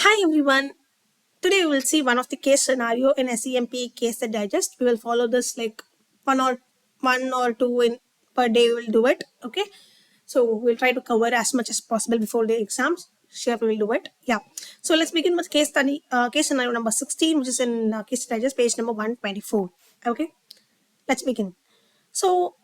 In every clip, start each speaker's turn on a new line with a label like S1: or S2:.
S1: Hi everyone. Today we will see one of the case scenario in SCMPE case the digest. We will follow this like one or two in per day. We will do it. Okay. So we'll try to cover as much as possible before the exams. Sure, we will do it. Yeah. So let's begin with case study. Case scenario number 16, which is in case digest page number 124. Okay. Let's begin. So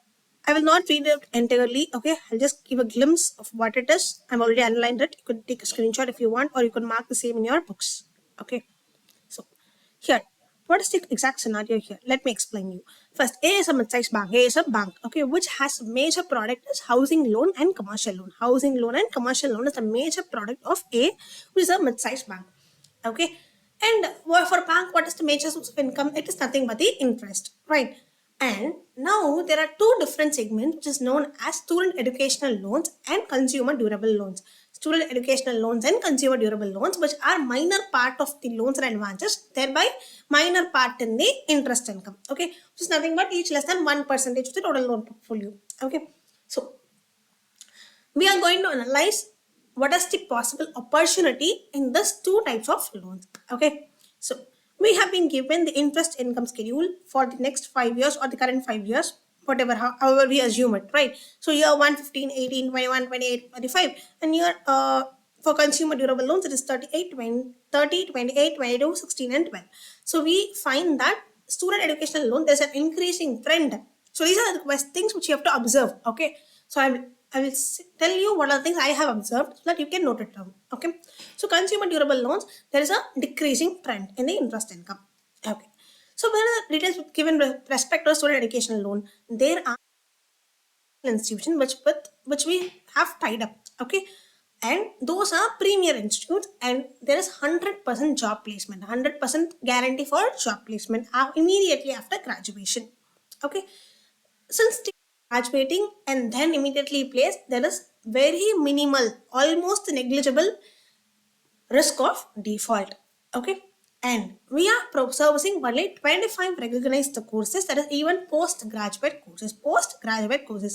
S1: I will not read it entirely. Okay, I'll just give a glimpse of what it is. I've already underlined it. You could take a screenshot if you want, or you could mark the same in your books. Okay, so here, what is the exact scenario here? Let me explain you. First, A is a mid-sized bank. A is a bank, okay, which has major product is housing loan and commercial loan. Housing loan and commercial loan is the major product of A, which is a mid-sized bank. Okay, and for bank, what is the major source of income? It is nothing but the interest, right? And now there are two different segments, which is known as student educational loans and consumer durable loans. Student educational loans and consumer durable loans, which are minor part of the loans and advances, thereby minor part in the interest income. Okay, which is nothing but each less than 1% of the total loan portfolio. Okay, so we are going to analyze what is the possible opportunity in these two types of loans. Okay, so we have been given the interest income schedule for the next 5 years or the current 5 years, whatever, however we assume it, right? So year 1, 15, 18, 21, 28, 25, and year for consumer durable loans it is 38, 20, 30, 28, 22, 16, and 12. So we find that student educational loan there's an increasing trend. So these are the things which you have to observe. Okay, so I will tell you what are the things I have observed so that you can note it down. Okay, so consumer durable loans there is a decreasing trend in the interest income. Okay, so where are the details given with respect to student educational loan? There are institutions which we have tied up. Okay, and those are premier institutes, and there is 100% job placement, 100% guarantee for job placement immediately after graduation. Okay, since they are graduating and then immediately placed, there is very minimal, almost negligible risk of default. Okay, and we are servicing only 25 recognized courses, that is even postgraduate courses.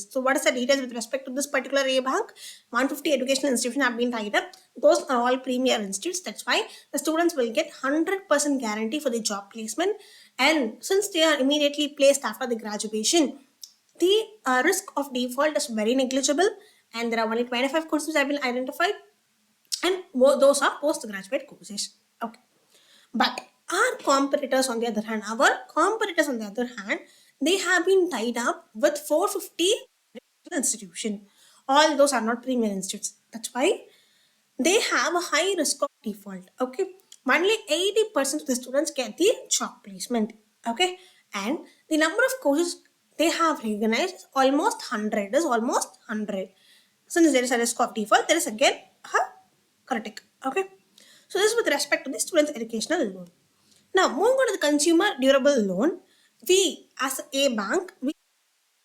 S1: So what is the details with respect to this particular A bank? 150 educational institutions have been tied up. Those are all premier institutes. That's why the students will get 100% guarantee for the job placement, and since they are immediately placed after the graduation, the risk of default is very negligible, and there are only 25 courses have been identified, and those are postgraduate courses. Okay, but our competitors on the other hand, they have been tied up with 450 institution. All those are not premier institutes. That's why they have a high risk of default. Okay, only 80% of the students get the job placement. Okay, and the number of courses they have recognized is almost 100. Is almost 100. Since there is a risk of default, there is again a critic. Okay, so this is with respect to the students educational loan. Now moving on to the consumer durable loan, we as a bank, we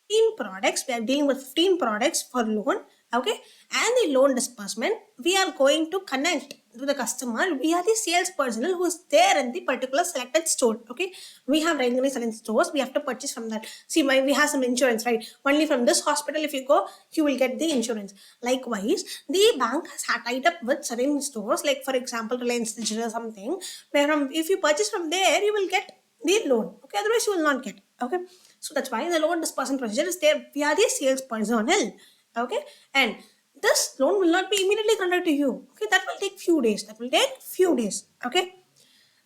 S1: 15 products, we are dealing with 15 products for loan. Okay, and the loan disbursement we are going to connect to the customer. We are the sales personnel who is there in the particular selected store. Okay, we have regularly selling stores, we have to purchase from that. See, why we have some insurance, right? Only from this hospital if you go, you will get the insurance. Likewise, the bank has tied up with certain stores, like for example Reliance Digital or something, where if you purchase from there you will get the loan. Okay, otherwise you will not get. Okay, so that's why the loan disbursement procedure is there. We are the sales personnel. Okay, and this loan will not be immediately granted to you. Okay, that will take few days. Okay,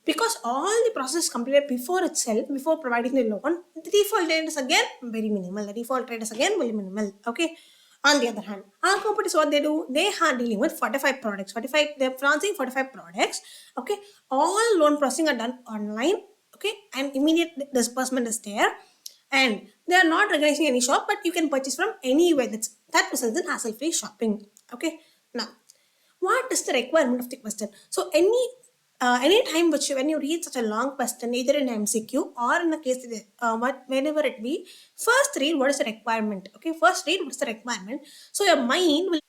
S1: because all the process completed before itself, before providing the loan, the default rate is again very minimal. The default rate is again very minimal. Okay. On the other hand, our companies, what they do, they are dealing with 45 products. 45, they're financing 45 products. Okay. All loan processing are done online. Okay. And immediate disbursement is there. And they are not recognizing any shop, but you can purchase from anywhere. That results in hassle-free shopping. Okay. Now, what is the requirement of the question? So any time which when you read such a long question, either in MCQ or in the case whenever it be, first read what is the requirement. Okay, first read what is the requirement. So your mind will.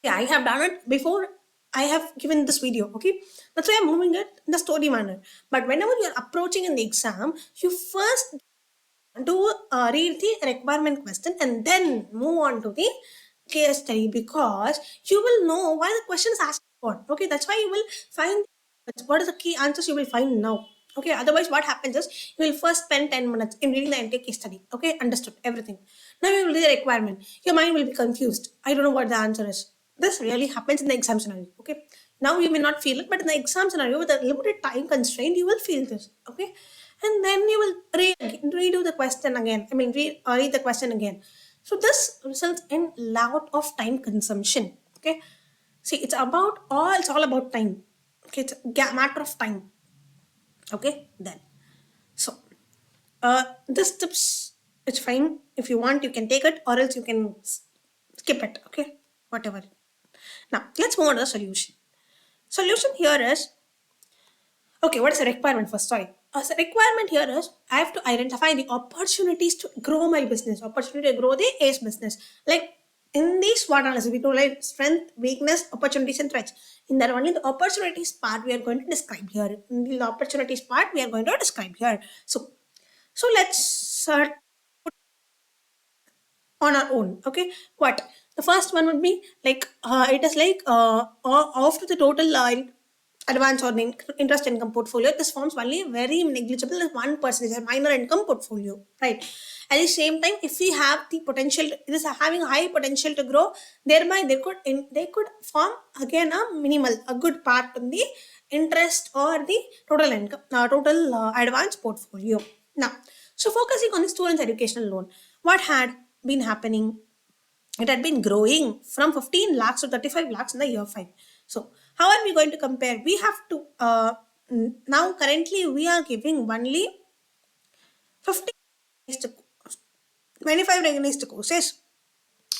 S1: Yeah, I have done it before. I have given this video. Okay, that's why I'm moving it in the story manner. But whenever you are approaching in the exam, you first do read the requirement question and then move on to the case study, because you will know why the question is asked for. Okay, that's why you will find what is the key answers you will find now. Okay, otherwise what happens is you will first spend 10 minutes in reading the entire case study. Okay, understood everything. Now you will read the requirement. Your mind will be confused. I don't know what the answer is. This really happens in the exam scenario. Okay, now you may not feel it, but in the exam scenario with a limited time constraint, you will feel this. Okay, and then you will redo the question again. I mean, read the question again. So this results in lot of time consumption. Okay, see, it's all about time. Okay, it's a matter of time. Okay, then so this tips, it's fine. If you want, you can take it, or else you can skip it. Okay, whatever. Now let's move on to the solution. Solution here is, okay, what is the requirement first? Sorry. The requirement here is I have to identify the opportunities to grow my business, opportunity to grow the ACE business. Like in the SWOT analysis, we do like strength, weakness, opportunities, and threats. In that only the opportunities part we are going to describe here. In the opportunities part we are going to describe here. So let's on our own. Okay, what the first one would be like it is like after the total advance or interest income portfolio, this forms only very negligible 1%, a minor income portfolio, right? At the same time, if we have the potential, it is having high potential to grow, thereby they could form again a good part in the interest or the total income, total advance portfolio. Now, so focusing on the students' educational loan, what had been happening? It had been growing from 15 lakhs to 35 lakhs in the year 5. So how are we going to compare? We have to, now currently we are giving only 50 25 recognized courses,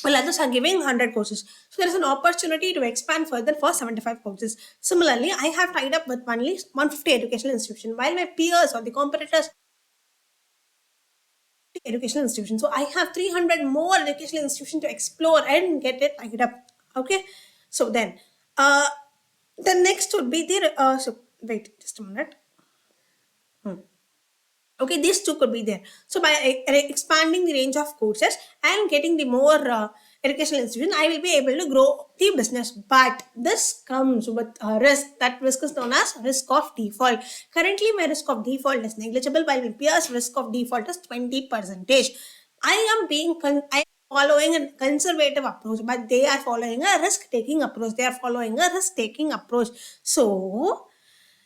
S1: while others are giving 100 courses. So there is an opportunity to expand further for 75 courses. Similarly, I have tied up with only 150 educational institutions, while my peers or the competitors educational institution. So I have 300 more educational institutions to explore and get it tied up. Okay. So then, the next would be the, so wait, just a minute. Okay, these two could be there. So by expanding the range of courses and getting the more educational institution, I will be able to grow the business. But this comes with a risk. That risk is known as risk of default. Currently, my risk of default is negligible, while my peers' risk of default is 20%. I am following a conservative approach, but they are following a risk-taking approach. They are following a risk-taking approach. So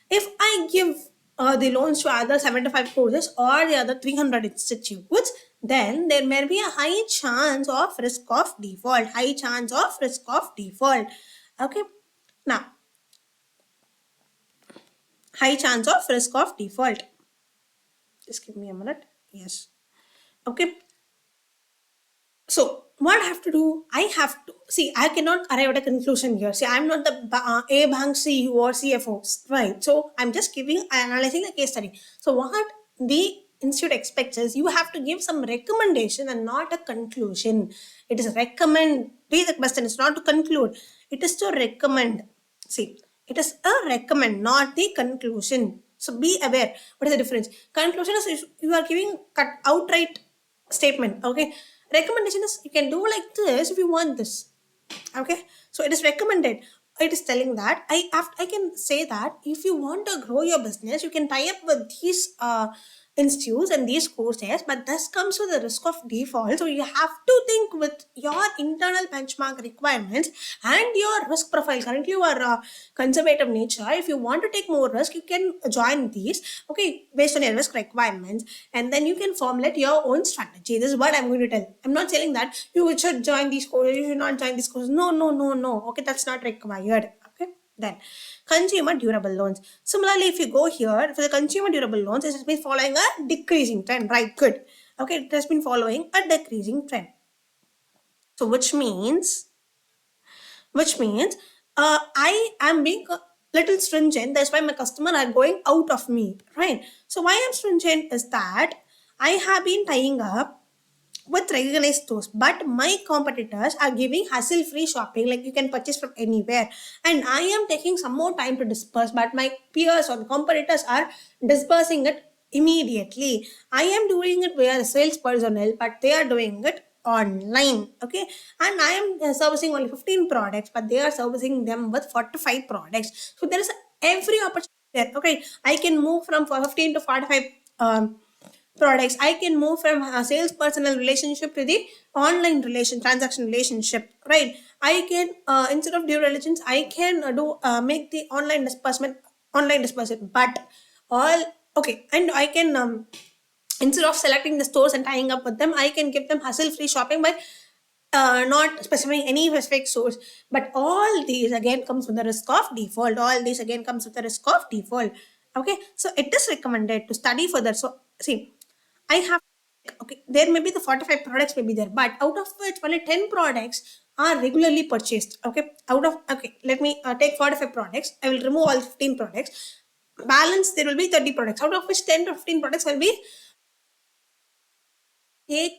S1: if I give the loans to other 75 courses or the other 300 institutes, then there may be a high chance of risk of default. High chance of risk of default. Okay. Now, high chance of risk of default. Just give me a minute. Yes. Okay. So what I have to do, I have to see, I cannot arrive at a conclusion here. See, I'm not the A bank CEO or CFO, right? So I'm just analyzing the case study. So what the institute expects is you have to give some recommendation and not a conclusion. It is recommend, read the question, it's not to conclude. It is to recommend. See, it is a recommend, not the conclusion. So be aware. What is the difference? Conclusion is if you are giving outright statement. Okay, recommendation is you can do like this if you want this. Okay, so it is recommended. It is telling that I can say that if you want to grow your business, you can tie up with these institutes and these courses, but this comes with the risk of default. So you have to think with your internal benchmark requirements and your risk profile. Currently you are conservative nature. If you want to take more risk, you can join these, okay, based on your risk requirements, and then you can formulate your own strategy. This is what I'm going to tell. I'm not telling that you should join these courses, you should not join these courses. No. Okay, that's not required. Okay, then consumer durable loans. Similarly, if you go here for the consumer durable loans, it has been following a decreasing trend, right? Good. Okay, it has been following a decreasing trend. So which means I am being a little stringent. That's why my customer are going out of me, right? So why I'm stringent is that I have been tying up with recognized stores, but my competitors are giving hassle-free shopping, like you can purchase from anywhere, and I am taking some more time to disperse, but my peers or competitors are dispersing it immediately. I am doing it via sales personnel, but they are doing it online. Okay, and I am servicing only 15 products, but they are servicing them with 45 products. So there is every opportunity there. Okay, I can move from 15 to 45 products. I can move from a sales personal relationship to the online relation transaction relationship, right? I can instead of due diligence, I can do make the online disbursement, but all okay. And I can instead of selecting the stores and tying up with them, I can give them hassle free shopping by not specifying any specific source. But all these again comes with the risk of default. All these again comes with the risk of default. Okay, so it is recommended to study further. So see, I have okay, there may be the 45 products may be there, but out of which only 10 products are regularly purchased. Okay, out of okay, let me take 45 products. I will remove all 15 products. Balance there will be 30 products, out of which 10 to 15 products will be take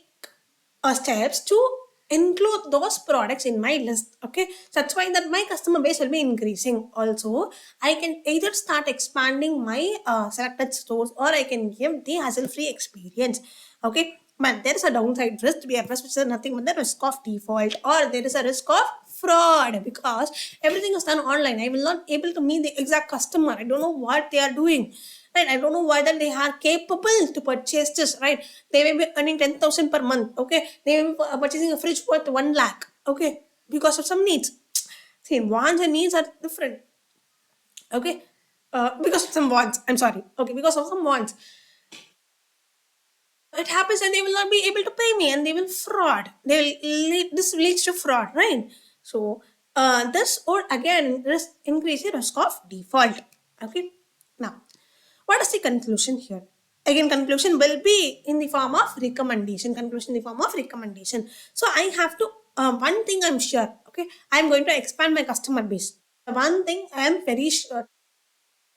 S1: steps to include those products in my list. Okay, so that's why that my customer base will be increasing. Also, I can either start expanding my selected stores, or I can give the hassle free experience. Okay, but there is a downside risk to be addressed, which is nothing but the risk of default, or there is a risk of fraud, because everything is done online. I will not able to meet the exact customer. I don't know what they are doing, right? I don't know whether they are capable to purchase this, right? They may be earning 10,000 per month. Okay, they may be purchasing a fridge worth 1 lakh. Okay, because of some needs. See, wants and needs are different. Okay, because of some wants, I'm sorry. Okay, because of some wants, it happens, and they will not be able to pay me, and they will fraud. They will this leads to fraud, right? So this or again risk increase the risk of default. Okay, now what is the conclusion here? Again, conclusion will be in the form of recommendation. Conclusion in the form of recommendation. So I have to one thing I'm sure. Okay, I'm going to expand my customer base. One thing I am very sure,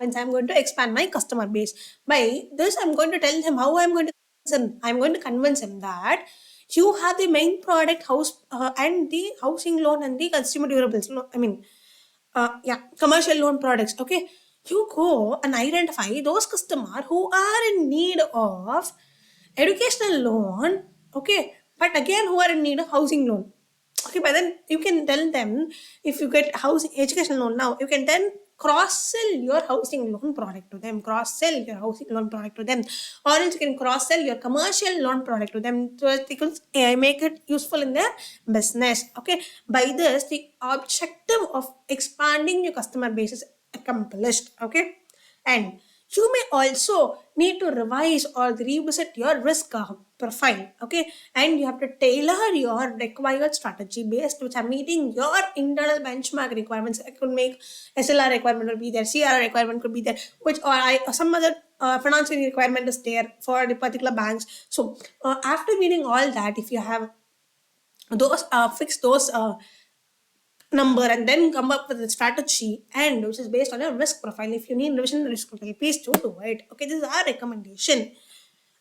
S1: means I'm going to expand my customer base. By this, I'm going to tell him how I'm going to convince him. I'm going to convince him that you have the main product house and the housing loan and the consumer durables. No, I mean, yeah, commercial loan products. Okay, you go and identify those customers who are in need of educational loan. Okay, but again, who are in need of housing loan. Okay, but then you can tell them, if you get housing education loan now, you can then cross sell your housing loan product to them, cross sell your housing loan product to them, or else you can cross sell your commercial loan product to them, so that they can make it useful in their business. Okay, by this the objective of expanding your customer base is accomplished. Okay, and you may also need to revise or revisit your risk profile. Okay, and you have to tailor your required strategy based which are meeting your internal benchmark requirements. It could make SLR requirement will be there, CRR requirement could be there, which or some other financial requirement is there for the particular banks. So after meeting all that, if you have those fix those number and then come up with a strategy, and which is based on a risk profile. If you need revision risk profile, please do it. Okay, this is our recommendation.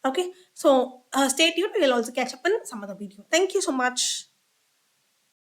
S1: Okay, so stay tuned. We will also catch up in some other video. Thank you so much.